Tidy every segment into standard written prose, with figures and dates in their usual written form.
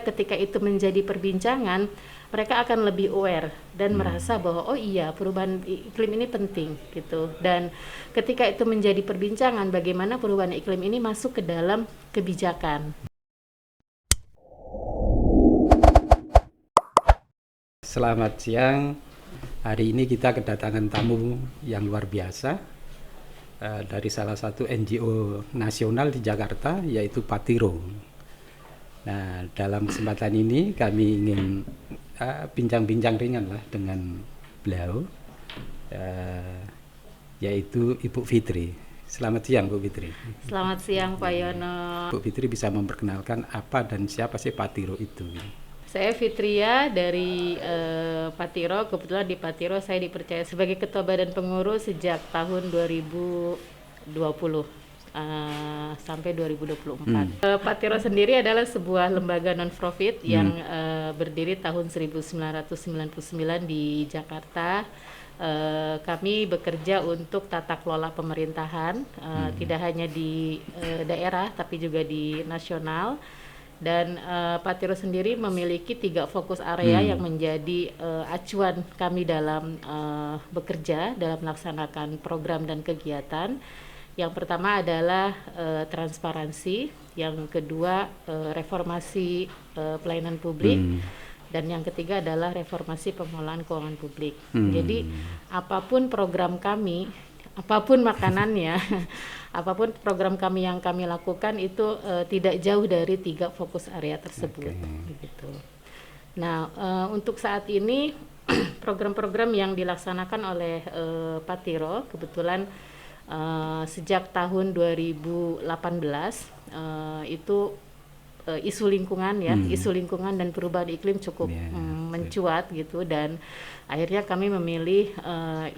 Ketika itu menjadi perbincangan, mereka akan lebih aware dan merasa bahwa oh iya, perubahan iklim ini penting gitu. Dan ketika itu menjadi perbincangan, bagaimana perubahan iklim ini masuk ke dalam kebijakan. Selamat siang. Hari ini kita kedatangan tamu yang luar biasa dari salah satu NGO nasional di Jakarta, yaitu Patiro. Nah, dalam kesempatan ini kami ingin bincang-bincang ringan lah dengan beliau, yaitu Ibu Fitri. Selamat siang, Bu Fitri. Selamat siang, Pak Yono. Bu Fitri bisa memperkenalkan apa dan siapa sih Patiro itu? Saya Fitria dari Patiro. Kebetulan di Patiro saya dipercaya sebagai Ketua Badan Pengurus sejak tahun 2020 sampai 2024. Patiro sendiri adalah sebuah lembaga non-profit yang berdiri tahun 1999 di Jakarta. Kami bekerja untuk tata kelola pemerintahan, tidak hanya di daerah tapi juga di nasional. Dan Patiro sendiri memiliki 3 fokus area yang menjadi acuan kami dalam bekerja, dalam melaksanakan program dan kegiatan. Yang pertama adalah transparansi, yang kedua reformasi pelayanan publik, dan yang ketiga adalah reformasi pengelolaan keuangan publik. Jadi apapun program kami, apapun makanannya, apapun program kami yang kami lakukan itu tidak jauh dari 3 fokus area tersebut. Gitu. Nah, untuk saat ini program-program yang dilaksanakan oleh Patiro kebetulan sejak tahun 2018 itu isu lingkungan ya, isu lingkungan dan perubahan iklim cukup mencuat gitu, dan akhirnya kami memilih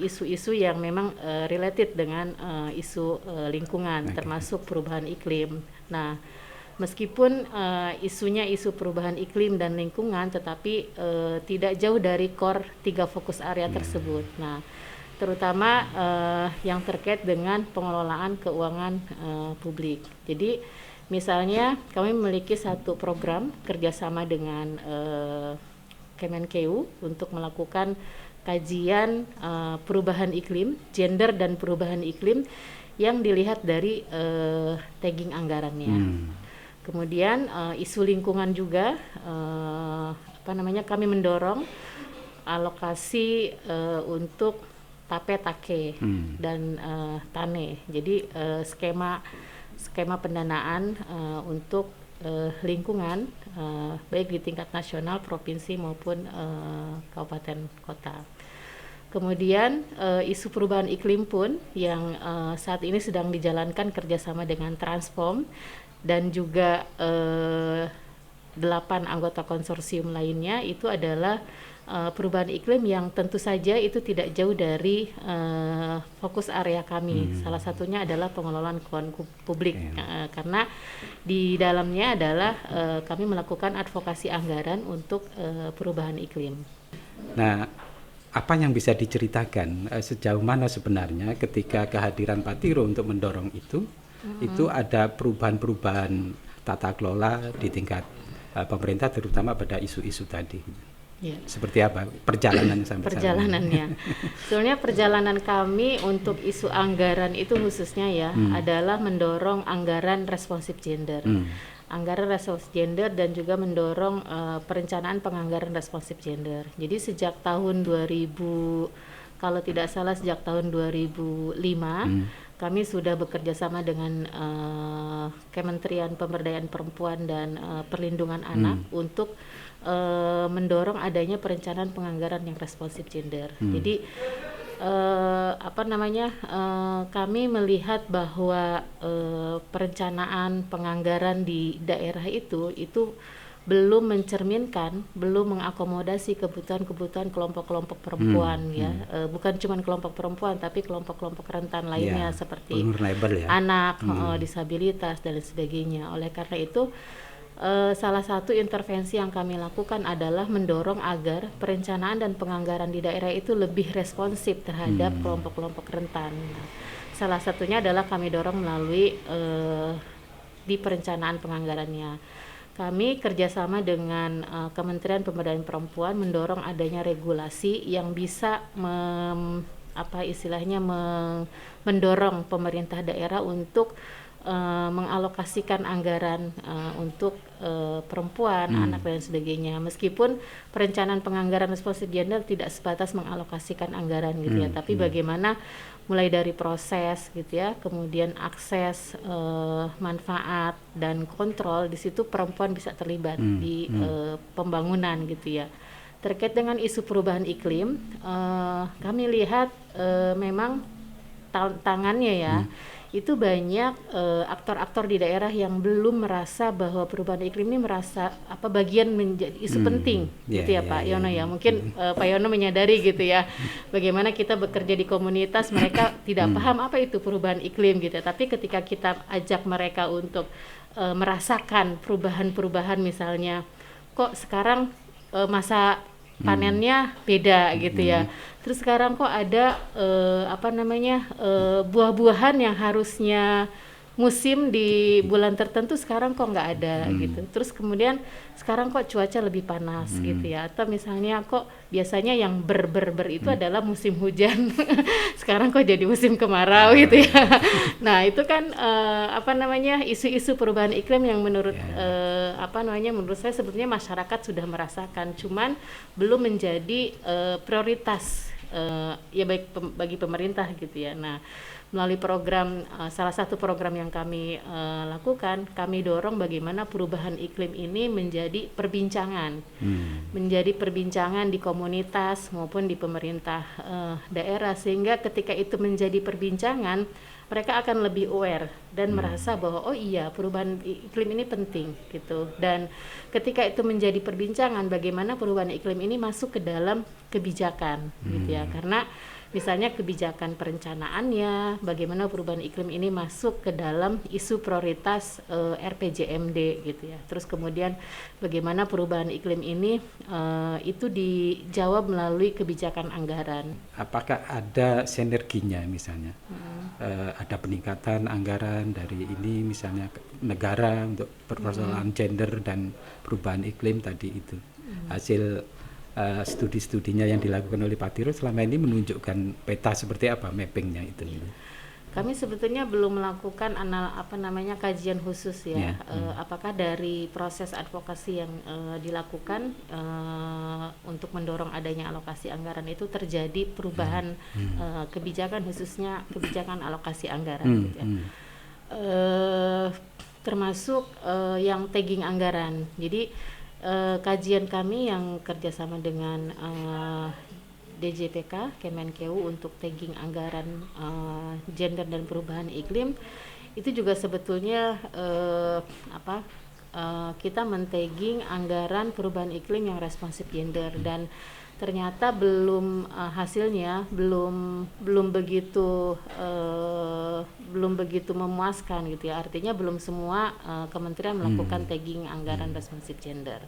isu-isu yang memang related dengan isu lingkungan, termasuk perubahan iklim. Nah, meskipun isunya isu perubahan iklim dan lingkungan, tetapi tidak jauh dari core 3 fokus area tersebut. Nah, terutama yang terkait dengan pengelolaan keuangan publik. Jadi misalnya kami memiliki satu program kerjasama dengan Kemenkeu untuk melakukan kajian perubahan iklim, gender dan perubahan iklim yang dilihat dari tagging anggarannya. Kemudian isu lingkungan juga, kami mendorong alokasi untuk TAPE dan TANE. Jadi skema pendanaan untuk lingkungan baik di tingkat nasional, provinsi maupun kabupaten kota. Kemudian isu perubahan iklim pun yang saat ini sedang dijalankan kerjasama dengan Transform dan juga 8 anggota konsorsium lainnya, itu adalah perubahan iklim yang tentu saja itu tidak jauh dari fokus area kami. Salah satunya adalah pengelolaan keuangan publik, karena di dalamnya adalah kami melakukan advokasi anggaran untuk perubahan iklim. Nah, apa yang bisa diceritakan sejauh mana sebenarnya ketika kehadiran Patiro untuk mendorong itu ada perubahan-perubahan tata kelola di tingkat pemerintah, terutama pada isu-isu tadi. Ya. Seperti apa perjalanan sampai perjalanannya? Sebenarnya perjalanan kami untuk isu anggaran itu khususnya adalah mendorong anggaran responsif gender, anggaran responsif gender, dan juga mendorong perencanaan penganggaran responsif gender. Jadi sejak tahun 2000, kalau tidak salah sejak tahun 2005 kami sudah bekerja sama dengan Kementerian Pemberdayaan Perempuan dan Perlindungan Anak untuk mendorong adanya perencanaan penganggaran yang responsif gender. Jadi kami melihat bahwa perencanaan penganggaran di daerah itu belum mencerminkan, belum mengakomodasi kebutuhan-kebutuhan kelompok-kelompok perempuan bukan cuma kelompok perempuan tapi kelompok-kelompok rentan lainnya seperti anak, disabilitas dan sebagainya. Oleh karena itu salah satu intervensi yang kami lakukan adalah mendorong agar perencanaan dan penganggaran di daerah itu lebih responsif terhadap kelompok-kelompok rentan. Salah satunya adalah kami dorong melalui di perencanaan penganggarannya. kami kerjasama dengan Kementerian Pemberdayaan Perempuan mendorong adanya regulasi yang bisa mendorong pemerintah daerah untuk mengalokasikan anggaran untuk perempuan, anak dan sebagainya. Meskipun perencanaan penganggaran responsif gender tidak sebatas mengalokasikan anggaran gitu ya, tapi bagaimana mulai dari proses gitu ya, kemudian akses, manfaat dan kontrol, di situ perempuan bisa terlibat di pembangunan gitu ya. Terkait dengan isu perubahan iklim, kami lihat memang tantangannya ya, itu banyak aktor-aktor di daerah yang belum merasa bahwa perubahan iklim ini bagian menjadi isu penting gitu ya Pak Yono ya. Mungkin Pak Yono menyadari gitu ya, bagaimana kita bekerja di komunitas, mereka tidak paham apa itu perubahan iklim gitu ya. Tapi ketika kita ajak mereka untuk merasakan perubahan-perubahan, misalnya kok sekarang masa panennya beda gitu ya. Terus sekarang kok ada buah-buahan yang harusnya musim di bulan tertentu sekarang kok nggak ada gitu. Terus kemudian sekarang kok cuaca lebih panas gitu ya. Atau misalnya kok biasanya yang ber itu adalah musim hujan. Sekarang kok jadi musim kemarau gitu ya. Nah, itu kan isu-isu perubahan iklim yang menurut menurut saya sebetulnya masyarakat sudah merasakan, cuman belum menjadi prioritas bagi pemerintah gitu ya. Nah, melalui program, salah satu program yang kami lakukan, kami dorong bagaimana perubahan iklim ini menjadi perbincangan, di komunitas maupun di pemerintah daerah, sehingga ketika itu menjadi perbincangan, mereka akan lebih aware dan merasa bahwa oh iya, perubahan iklim ini penting gitu. Dan ketika itu menjadi perbincangan, bagaimana perubahan iklim ini masuk ke dalam kebijakan gitu ya, karena misalnya kebijakan perencanaannya, bagaimana perubahan iklim ini masuk ke dalam isu prioritas RPJMD gitu ya. Terus kemudian bagaimana perubahan iklim ini itu dijawab melalui kebijakan anggaran. Apakah ada sinerginya misalnya? Ada peningkatan anggaran dari ini misalnya negara untuk persoalan gender dan perubahan iklim tadi itu. Hasil studi-studinya yang dilakukan oleh Pak Tiro selama ini menunjukkan peta seperti apa mappingnya itu? Kami sebetulnya belum melakukan kajian khusus ya. Apakah dari proses advokasi yang dilakukan untuk mendorong adanya alokasi anggaran itu terjadi perubahan kebijakan, khususnya kebijakan alokasi anggaran gitu ya. Termasuk yang tagging anggaran. Jadi kajian kami yang kerjasama dengan DJPK, Kemenkeu untuk tagging anggaran gender dan perubahan iklim, itu juga sebetulnya kita men-tagging anggaran perubahan iklim yang responsif gender, dan ternyata hasilnya belum begitu memuaskan gitu ya. Artinya belum semua kementerian melakukan tagging anggaran responsif gender.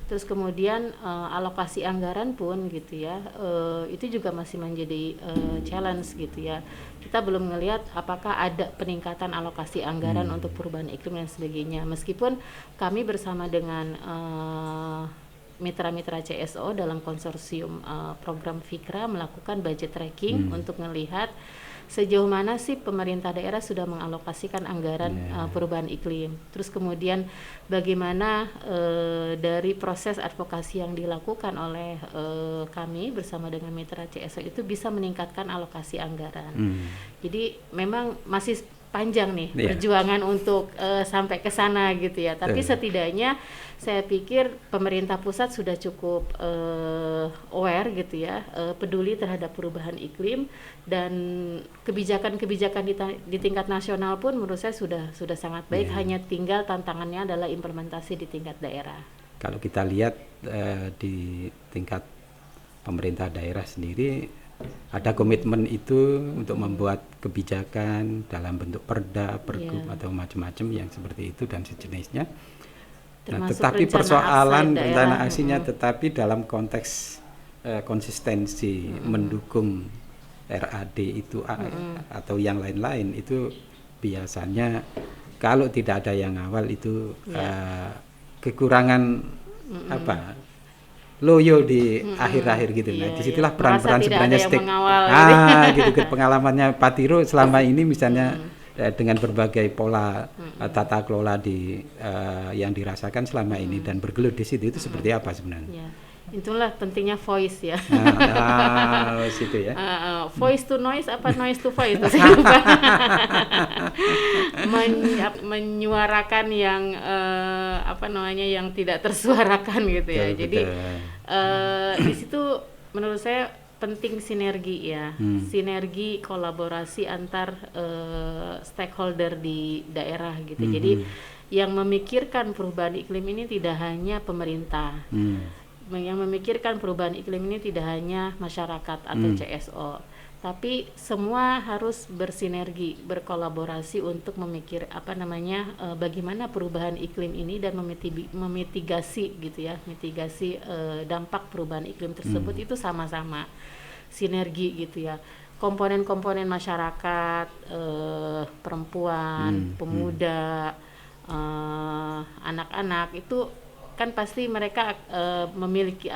Terus kemudian alokasi anggaran pun gitu ya, itu juga masih menjadi challenge gitu ya. Kita belum melihat apakah ada peningkatan alokasi anggaran untuk perubahan iklim dan sebagainya. Meskipun kami bersama dengan mitra-mitra CSO dalam konsorsium program Fikra melakukan budget tracking untuk melihat sejauh mana sih pemerintah daerah sudah mengalokasikan anggaran perubahan iklim. Terus kemudian bagaimana dari proses advokasi yang dilakukan oleh kami bersama dengan mitra CSO itu bisa meningkatkan alokasi anggaran. Jadi memang masih panjang nih perjuangan untuk sampai ke sana gitu ya. Tapi setidaknya saya pikir pemerintah pusat sudah cukup aware gitu ya, peduli terhadap perubahan iklim, dan kebijakan-kebijakan di tingkat nasional pun menurut saya sudah sangat baik. Hanya tinggal tantangannya adalah implementasi di tingkat daerah. Kalau kita lihat di tingkat pemerintah daerah sendiri, ada komitmen itu untuk membuat kebijakan dalam bentuk perda, pergub atau macam-macam yang seperti itu dan sejenisnya. Nah, tetapi persoalan rencana aksinya tetapi dalam konteks konsistensi mendukung RAD itu atau yang lain-lain itu biasanya kalau tidak ada yang awal itu kekurangan apa loyo di akhir-akhir gitu. Nah, disitulah peran-peran sebenarnya gitu pengalamannya Pak Tiro selama ini misalnya dengan berbagai pola tata kelola yang dirasakan selama ini dan bergelut di situ itu seperti apa sebenarnya? Ya, itulah pentingnya voice ya. Situ ya. Voice to noise apa noise to voice? Menyuarakan yang yang tidak tersuarakan gitu ya. Jadi di situ menurut saya penting sinergi ya, sinergi kolaborasi antar stakeholder di daerah gitu. Jadi yang memikirkan perubahan iklim ini tidak hanya pemerintah, yang memikirkan perubahan iklim ini tidak hanya masyarakat atau CSO, tapi semua harus bersinergi, berkolaborasi untuk memikir bagaimana perubahan iklim ini dan memitigasi gitu ya, mitigasi dampak perubahan iklim tersebut itu sama-sama sinergi gitu ya. Komponen-komponen masyarakat, perempuan, pemuda, anak-anak itu kan pasti mereka memiliki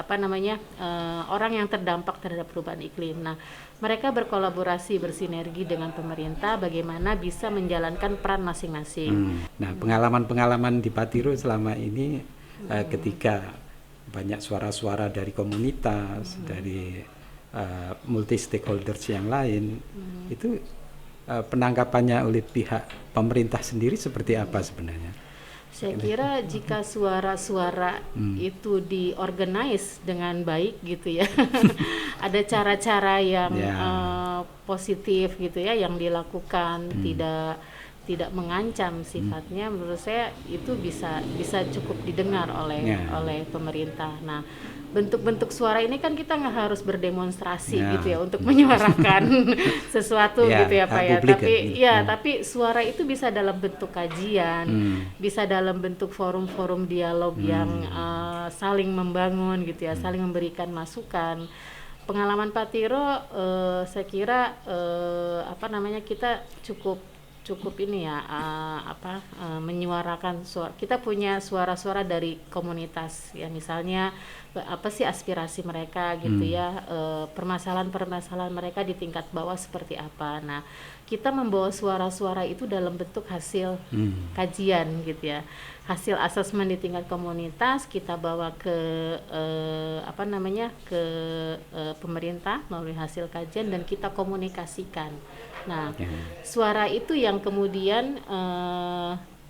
orang yang terdampak terhadap perubahan iklim. Nah, mereka berkolaborasi, bersinergi dengan pemerintah bagaimana bisa menjalankan peran masing-masing. Nah, pengalaman-pengalaman di Pak Tiro selama ini ketika banyak suara-suara dari komunitas, dari multi stakeholders yang lain, itu penangkapannya oleh pihak pemerintah sendiri seperti apa sebenarnya? Saya kira jika suara-suara itu diorganize dengan baik gitu ya, ada cara-cara yang positif gitu ya yang dilakukan, tidak mengancam sifatnya, menurut saya itu bisa cukup didengar oleh pemerintah. Nah, bentuk-bentuk suara ini kan kita nggak harus berdemonstrasi gitu ya untuk menyuarakan sesuatu gitu ya Pak ya. Tapi suara itu bisa dalam bentuk kajian, bisa dalam bentuk forum-forum dialog yang saling membangun gitu ya, saling memberikan masukan. Pengalaman Pak Tiro, saya kira kita cukup ini ya menyuarakan suara. Kita punya suara-suara dari komunitas ya, misalnya apa sih aspirasi mereka gitu ya, permasalahan-permasalahan mereka di tingkat bawah seperti apa. Nah, kita membawa suara-suara itu dalam bentuk hasil kajian gitu ya, hasil asesmen di tingkat komunitas kita bawa ke pemerintah melalui hasil kajian dan kita komunikasikan. Nah, suara itu yang kemudian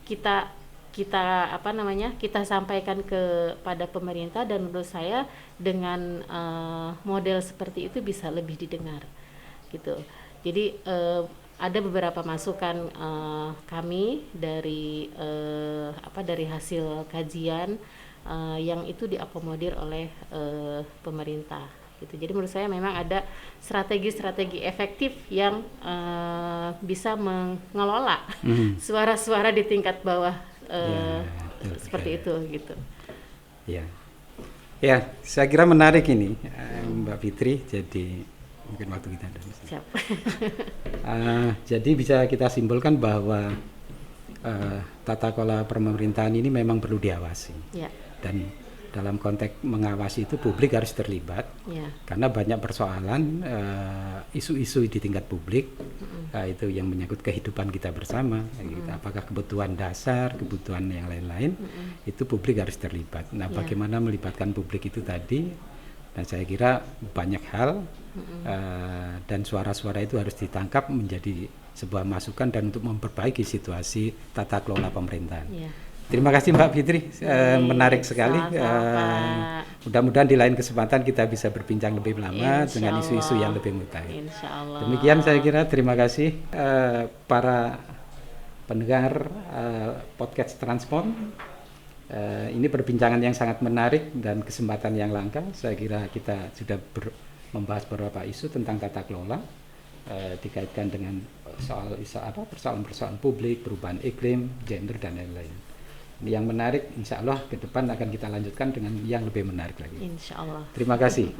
kita sampaikan kepada pemerintah, dan menurut saya dengan model seperti itu bisa lebih didengar gitu. Jadi ada beberapa masukan kami dari hasil kajian yang itu diakomodir oleh pemerintah gitu. Jadi menurut saya memang ada strategi-strategi efektif yang bisa mengelola suara-suara di tingkat bawah seperti itu gitu. Ya, saya kira menarik ini Mbak Fitri. Jadi mungkin waktu kita ada. Siap. Jadi bisa kita simpulkan bahwa tata kelola pemerintahan ini memang perlu diawasi. Dan dalam konteks mengawasi itu publik harus terlibat, karena banyak persoalan isu-isu di tingkat publik itu yang menyangkut kehidupan kita bersama, apakah kebutuhan dasar, kebutuhan yang lain-lain, itu publik harus terlibat. Nah, bagaimana melibatkan publik itu tadi, dan saya kira banyak hal dan suara-suara itu harus ditangkap menjadi sebuah masukan dan untuk memperbaiki situasi tata kelola pemerintahan. Terima kasih Mbak Fitri, menarik sekali. Mudah-mudahan di lain kesempatan kita bisa berbincang lebih lama dengan isu-isu yang lebih mutakhir. Demikian saya kira, terima kasih para pendengar podcast Transform. Ini perbincangan yang sangat menarik dan kesempatan yang langka. Saya kira kita sudah membahas beberapa isu tentang tata kelola dikaitkan dengan persoalan-persoalan publik, perubahan iklim, gender dan lain-lain. Yang menarik, insya Allah ke depan akan kita lanjutkan dengan yang lebih menarik lagi. Insya Allah. Terima kasih.